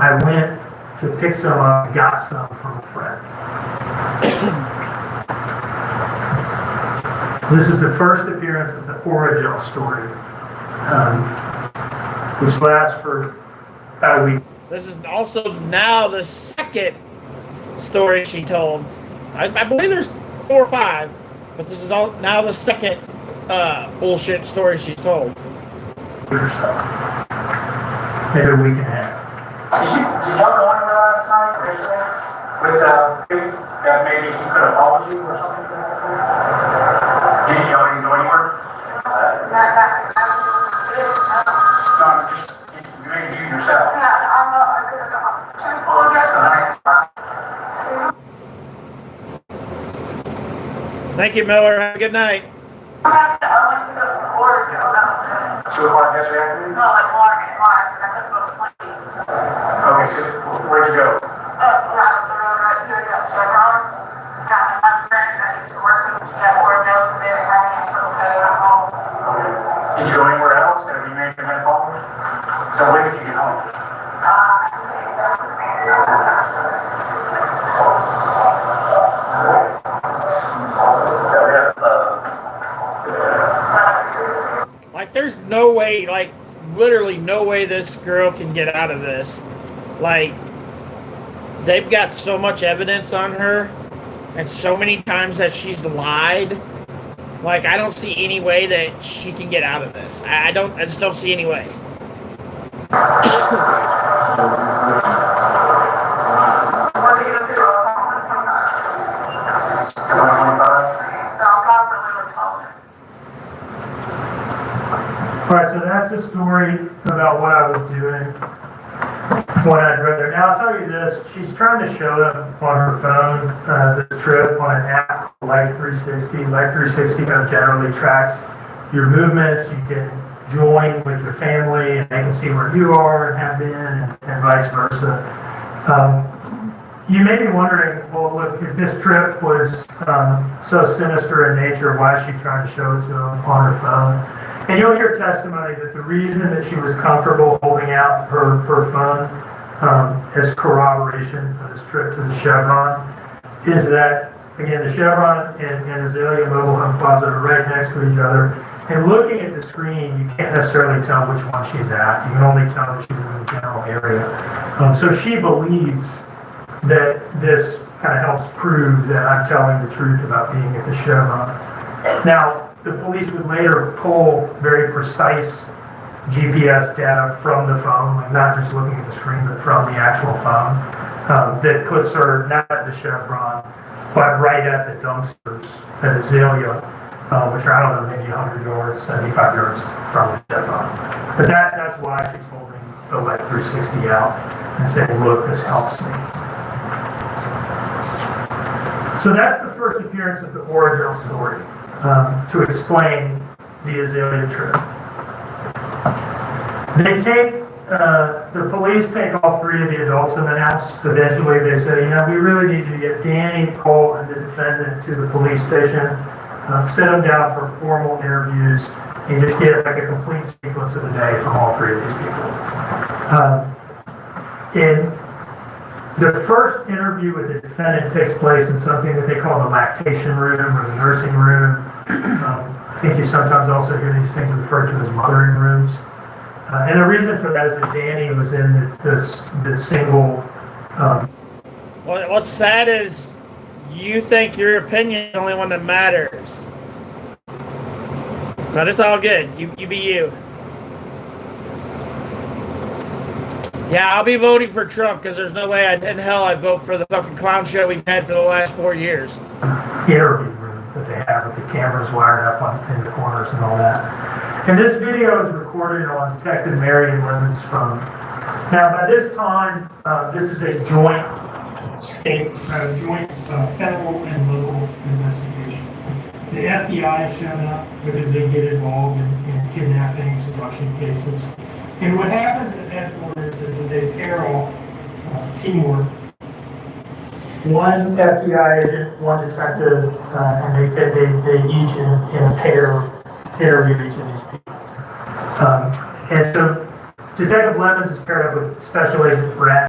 I went to pick some up, got some from a friend. This is the first appearance of the Oragel story, which lasts for about a week. This is also now the second story she told. I believe there's 4 or 5, but this is all now the second bullshit story she's told. Or so. Maybe a week and a half. Did y'all go anywhere last night or yesterday? With that maybe she could have followed you or something? Y'all didn't go anywhere? No, just you made you yourself. Thank you, Miller. Have a good night. 2 o'clock yesterday afternoon? No, like morning at last, and I couldn't go to sleep. Okay, so where'd you go? Right up the road right here, got Chevron. Got my friend that used to work with, she got board notes, they didn't have any answer, okay, I'm home. Okay. Did you go anywhere else? Have you made your phone? So when did you get home? I can say exactly. Like, there's no way, like, literally no way this girl can get out of this. Like, they've got so much evidence on her, and so many times that she's lied. Like, I don't see any way that she can get out of this. I just don't see any way. All right, so that's the story about what I was doing when I'd read there. Now, I'll tell you this. She's trying to show them on her phone this trip on an app, Life 360. Life 360 kind of generally tracks your movements. You can join with your family, and they can see where you are and have been, and vice versa. You may be wondering, well, look, if this trip was so sinister in nature, why is she trying to show it to them on her phone? And you'll hear testimony that the reason that she was comfortable holding out her phone as corroboration for this trip to the Chevron is that, again, the Chevron and Azalea Mobile Home Plaza are right next to each other. And looking at the screen, you can't necessarily tell which one she's at. You can only tell that she's in the general area. So she believes that this kind of helps prove that I'm telling the truth about being at the Chevron. Now, the police would later pull very precise GPS data from the phone, like not just looking at the screen, but from the actual phone, that puts her not at the Chevron, but right at the dumpsters at Azalea, which are, I don't know, maybe 100 yards, 75 yards from the Chevron. But that's why she's holding the Life 360 out and saying, look, this helps me. So that's the first appearance of the Oragel story, to explain the Azalea trip. The police take all 3 of the adults in the house. Eventually they say, we really need you to get Danny, Cole, and the defendant to the police station, sit them down for formal interviews, and just get like a complete sequence of the day from all 3 of these people. And the first interview with the defendant takes place in something that they call the lactation room or the nursing room. I think you sometimes also hear these things referred to as mothering rooms. And the reason for that is that Danny was in the single. What's sad is you think your opinion is the only one that matters. But it's all good. You be you. Yeah, I'll be voting for Trump because there's no way in hell I'd vote for the fucking clown show we've had for the last 4 years. Interview room that they have with the cameras wired up in the corners and all that. And this video is recorded on Detective Marion Lemon's phone. Now, by this time, this is a joint federal and local investigation. The FBI has shown up because they get involved in kidnappings, abduction cases. And what happens at headquarters is that they pair off teamwork. One FBI agent, one detective, and they each in a pair interview each of these people. And so Detective Lemons is paired up with Special Agent Brett.